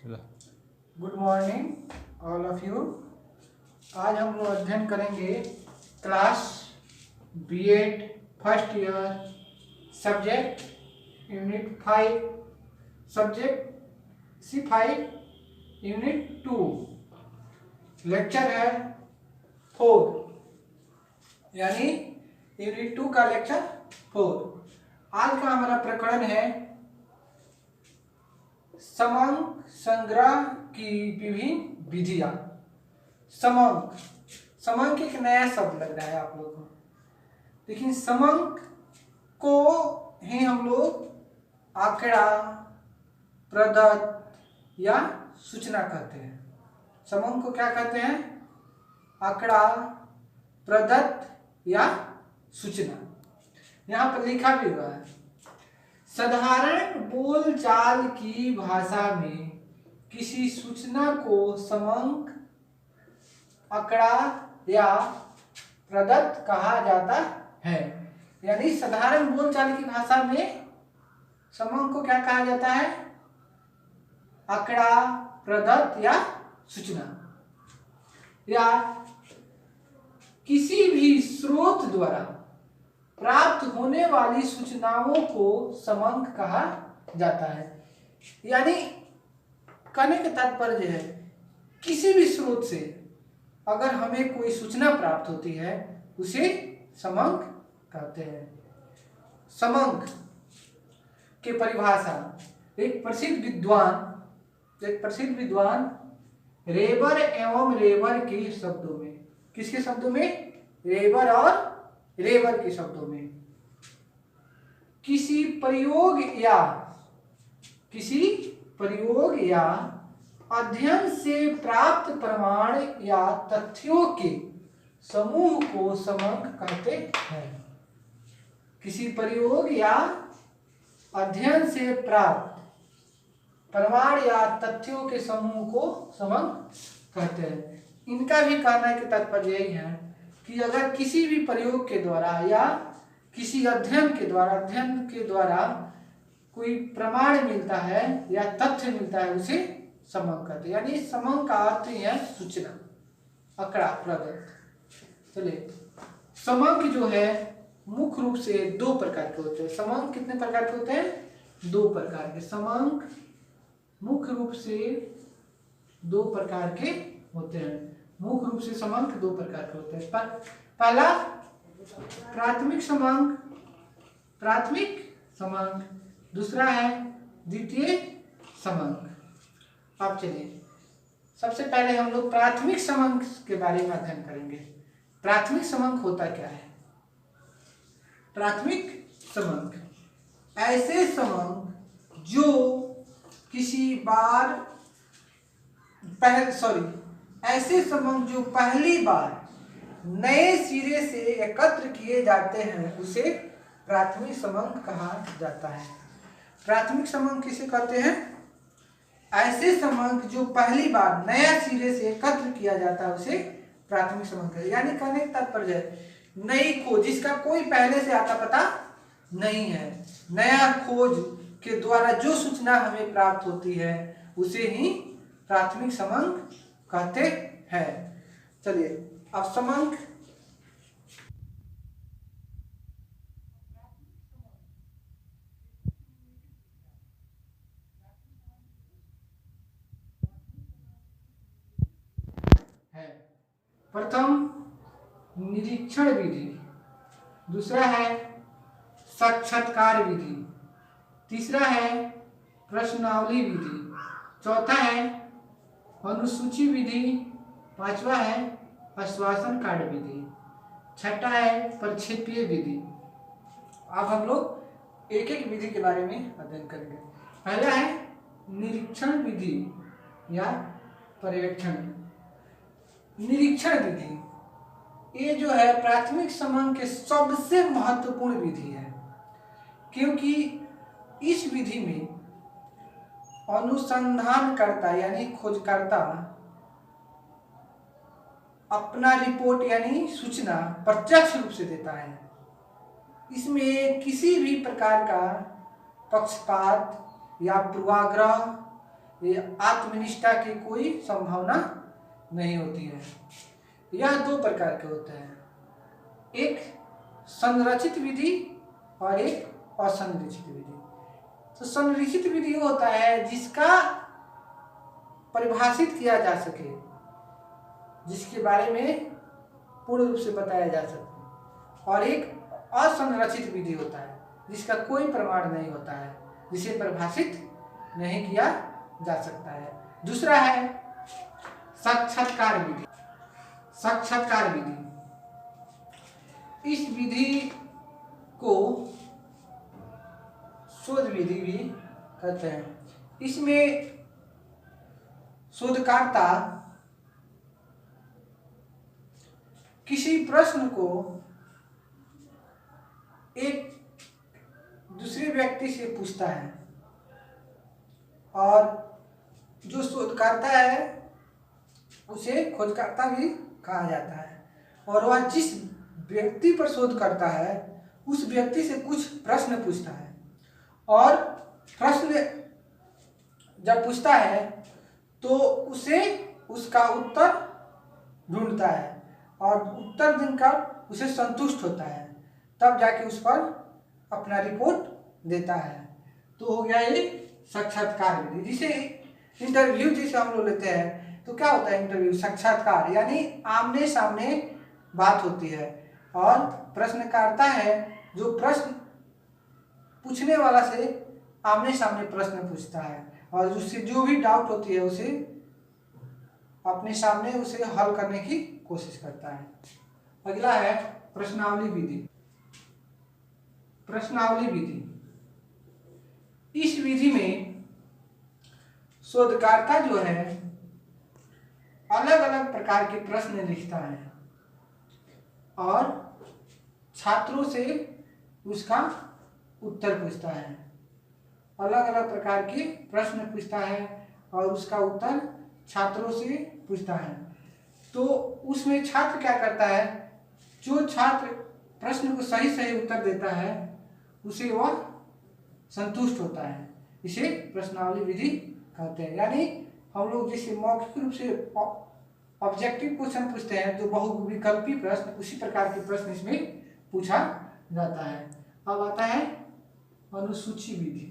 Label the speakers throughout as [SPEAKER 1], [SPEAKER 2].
[SPEAKER 1] चलो।
[SPEAKER 2] Good morning all of you. आज हम लोग अध्ययन करेंगे class B.Ed first year subject unit 5 subject C5 unit 2 lecture है 4 यानी यूनिट 2 का लेक्चर 4। आज का हमारा प्रकरण है समांक संग्रह की विभिन्न विधियां। समांक समांक एक नया शब्द लग रहा है आप लोगों को, लेकिन समांक को ही हम लोग आंकड़ा, प्रदत्त या सूचना कहते हैं। समांक को क्या कहते हैं? आंकड़ा, प्रदत्त या सूचना। यहाँ पर लिखा भी हुआ है, साधारण बोलचाल की भाषा में किसी सूचना को समांक, आंकड़ा या प्रदत्त कहा जाता है। यानी साधारण बोलचाल की भाषा में समांक को क्या कहा जाता है? आंकड़ा, प्रदत्त या सूचना। या किसी भी स्रोत द्वारा प्राप्त होने वाली सूचनाओं को समांक कहा जाता है। यानी कहने का तात्पर्य है, किसी भी स्रोत से अगर हमें कोई सूचना प्राप्त होती है उसे समांक कहते हैं। समांक की परिभाषा एक प्रसिद्ध विद्वान रेबर एवं रेबर के शब्दों में, किसके शब्दों में? रेबर और रेबर के शब्दों में, किसी प्रयोग या अध्ययन से प्राप्त प्रमाण या तथ्यों के समूह को समांक कहते हैं। किसी प्रयोग या अध्ययन से प्राप्त प्रमाण या तथ्यों के समूह को समांक कहते हैं। इनका भी कहने का तात्पर्य यही है कि अगर किसी भी प्रयोग के द्वारा या किसी अध्ययन के द्वारा कोई प्रमाण मिलता है या तथ्य मिलता है उसे समांक कहते हैं। यानी समांक का अर्थ ही है सूचना, आंकड़ा, प्रदत्त। चलिए, समांक जो है मुख्य रूप से दो प्रकार के होते हैं। समांक कितने प्रकार के होते हैं? दो प्रकार के। समांक मुख्य रूप से दो प्रकार के होते हैं। मुख्य रूप से समांक दो प्रकार के होते हैं। पहला प्राथमिक समांक, दूसरा है द्वितीय समांक। अब चलिए, सबसे पहले हम लोग प्राथमिक समांक के बारे में अध्ययन करेंगे। प्राथमिक समांक होता क्या है? प्राथमिक समांक ऐसे समांक जो पहली बार नए सिरे से एकत्र किए जाते हैं उसे प्राथमिक समांक कहा जाता है। प्राथमिक समांक किसे कहते हैं? ऐसे समांक जो पहली बार नया सिरे से एकत्र किया जाता है उसे प्राथमिक समांक है। यानी कहने का तात्पर्य है, नई खोज जिसका कोई पहले से आता पता नहीं है, नया खोज के द्वारा जो सूचना हमें प्राप्त होती है उसे ही प्राथमिक समांक कहते हैं। चलिए, अब समांक है। प्रथम निरीक्षण विधि, दूसरा है साक्षात्कार विधि, तीसरा है प्रश्नावली विधि, चौथा है अनुसूची विधि, पांचवा है आश्वासन कार्ड विधि, छठा है प्रक्षेपीय विधि। अब हम लोग एक एक विधि के बारे में अध्ययन करेंगे। पहला है निरीक्षण विधि या पर्यवेक्षण। निरीक्षण विधि ये जो है प्राथमिक समांक के सबसे महत्वपूर्ण विधि है, क्योंकि इस विधि में अनुसंधानकर्ता यानी खोजकर्ता अपना रिपोर्ट यानी सूचना प्रत्यक्ष रूप से देता है। इसमें किसी भी प्रकार का पक्षपात या पूर्वाग्रह ये आत्मनिष्ठा की कोई संभावना नहीं होती है। यह दो प्रकार के होते हैं, एक संरचित विधि और एक असंरचित विधि। तो संरचित विधि होता है जिसका परिभाषित किया जा सके, जिसके बारे में पूर्ण रूप से बताया जा सके, और एक असंरचित विधि होता है जिसका कोई प्रमाण नहीं होता है, जिसे परिभाषित नहीं किया जा सकता है। दूसरा है साक्षात्कार विधि। साक्षात्कार विधि, इस विधि को शोध विधि भी कहते हैं। इसमें शोधकर्ता किसी प्रश्न को एक दूसरे व्यक्ति से पूछता है, और जो शोधकर्ता है उसे खोजकर्ता भी कहा जाता है, और वह जिस व्यक्ति पर शोध करता है उस व्यक्ति से कुछ प्रश्न पूछता है, और प्रश्न जब पूछता है तो उसे उसका उत्तर ढूंढता है, और उत्तर देकर उसे संतुष्ट होता है, तब जाके उस पर अपना रिपोर्ट देता है। तो हो गया ये साक्षात्कार विधि। जिसे इंटरव्यू जैसे हम लोग लेते हैं, तो क्या होता है इंटरव्यू, साक्षात्कार, यानी आमने सामने बात होती है, और प्रश्नकर्ता है जो प्रश्न पूछने वाला से आमने सामने प्रश्न पूछता है, और उससे जो भी डाउट होती है उसे अपने सामने उसे हल करने की कोशिश करता है। अगला है प्रश्नावली विधि। प्रश्नावली विधि, इस विधि में शोधकर्ता जो है अलग अलग प्रकार के प्रश्न लिखता है, और छात्रों से उसका उत्तर पूछता है। अलग अलग प्रकार के प्रश्न पूछता है और उसका उत्तर छात्रों से पूछता है। तो उसमें छात्र क्या करता है, जो छात्र प्रश्न को सही सही उत्तर देता है उसे वह संतुष्ट होता है। इसे प्रश्नावली विधि कहते हैं। यानी हम लोग जैसे मौखिक रूप से ऑब्जेक्टिव क्वेश्चन पूछते हैं, जो बहुविकल्पी प्रश्न, उसी प्रकार के प्रश्न इसमें पूछा जाता है। अब आता है अनुसूची विधि।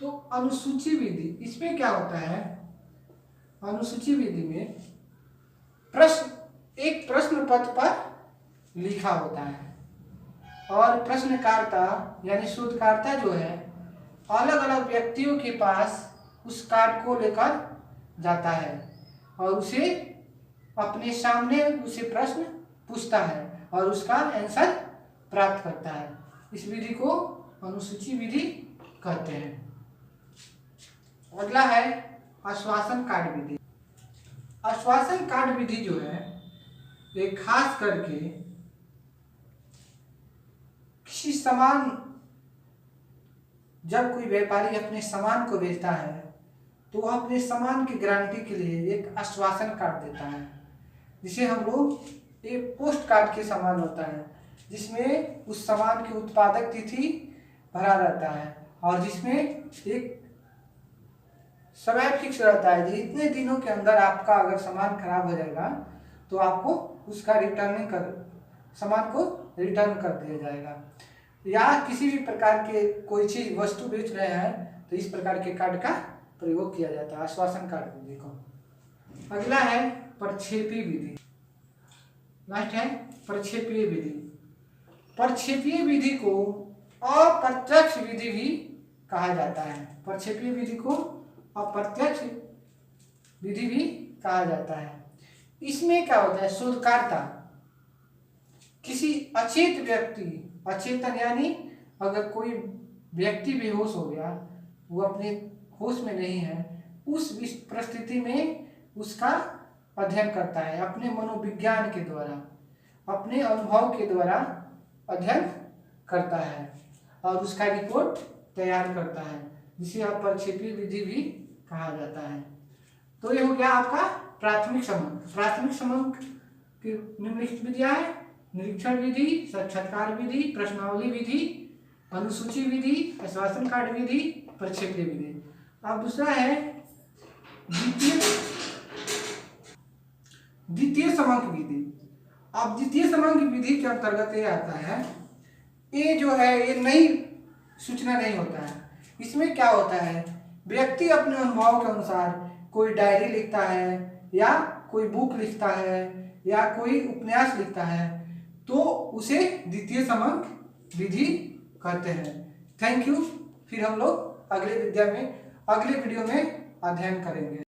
[SPEAKER 2] तो अनुसूची विधि, इसमें क्या होता है, अनुसूची विधि में प्रश्न एक प्रश्न पत्र पर लिखा होता है, और प्रश्नकर्ता यानी शोधकर्ता जो है अलग अलग व्यक्तियों के पास उस कार्ड को लेकर जाता है, और उसे अपने सामने उसे प्रश्न पूछता है और उसका आंसर प्राप्त करता है। इस विधि को अनुसूची विधि कहते हैं। अगला है आश्वासन कार्ड विधि। आश्वासन कार्ड विधि जो है ये खास करके किसी सामान, जब कोई व्यापारी अपने सामान को बेचता है तो वह अपने सामान की गारंटी के लिए एक आश्वासन कार्ड देता है, जिसे हम लोग एक पोस्ट कार्ड के समान होता है, जिसमें उस सामान की उत्पादक तिथि भरा रहता है, और जिसमें एक समय फिक्स रहता है कि इतने दिनों के अंदर आपका अगर सामान खराब हो जाएगा तो आपको उसका सामान को रिटर्न कर दिया जाएगा। या किसी भी प्रकार के कोई चीज वस्तु बेच रहे हैं तो इस प्रकार के कार्ड का प्रयोग किया जाता है, आश्वासन कार्ड विधि को। अगला है प्रक्षेपी विधि। लास्ट है प्रक्षेपीय विधि। प्रक्षेपीय विधि को अप्रत्यक्ष विधि भी कहा जाता है। प्रक्षेपीय विधि को अप्रत्यक्ष विधि भी कहा जाता है। इसमें क्या होता है, शोधकर्ता किसी अचेत व्यक्ति, अचेतन यानी अगर कोई व्यक्ति बेहोश हो गया, वो अपने होश में नहीं है, उस परिस्थिति में उसका अध्ययन करता है, अपने मनोविज्ञान के द्वारा, अपने अनुभव के द्वारा अध्ययन करता है और उसका रिपोर्ट तैयार करता है, जिसे आप प्रक्षेपीय विधि भी कहा जाता है। तो ये हो गया आपका प्राथमिक समंक। प्राथमिक समंक की निम्नलिखित विधियां है: निरीक्षण विधि, साक्षात्कार विधि, प्रश्नावली विधि, अनुसूची विधि, आश्वासन कार्ड विधि, प्रक्षेपीय विधि। अब दूसरा है द्वितीय समांक विधि। अब द्वितीय समांक विधि के अंतर्गत ये आता है, ये जो है ये नई सूचना नहीं होता है। इसमें क्या होता है, व्यक्ति अपने अनुभव के अनुसार कोई डायरी लिखता है या कोई बुक लिखता है या कोई उपन्यास लिखता है, तो उसे द्वितीय समांक विधि कहते हैं। Thank you. फिर हम लोग अगले वीडियो में अध्ययन करेंगे।